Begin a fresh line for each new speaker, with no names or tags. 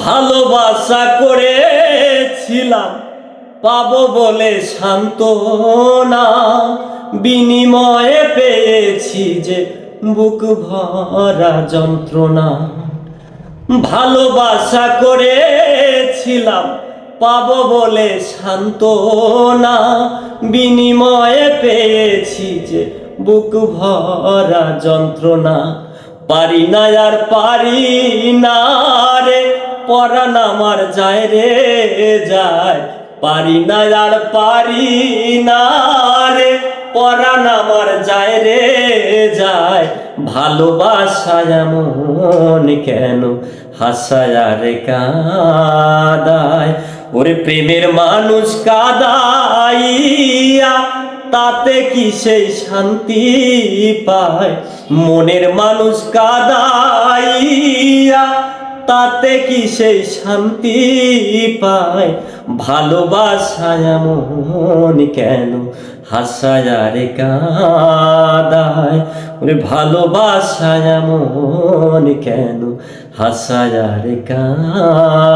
ভালোবাসা করেছিলাম পাবো বলে সান্ত্বনা, বিনিময়ে পেয়েছি যে বুক ভরা যন্ত্রণা। ভালোবাসা করেছিলাম পাবো বলে সান্ত্বনা, বিনিময়ে পেয়েছি যে বুক ভরা যন্ত্রণা। পারি না আর পারি না রে, পরাণ আমার যায় রে যায়। পারি না আর পারি না রে, পরাণ আমার যায় রে যায়। ভালোবাসা এমন কেন হাসায় আর কাঁদায়। ওরে প্রেমের মানুষ কাঁদাইয়া তাতে কি সেই শান্তি পায়? মনের মানুষ কাঁদাইয়া তাতে কি সেই শান্তি পায়? ভালোবাসা এমন কেন হাসায় আর কাঁদায়। ওরে ভালোবাসা এমন কেন হাসায় আর কাঁদায়।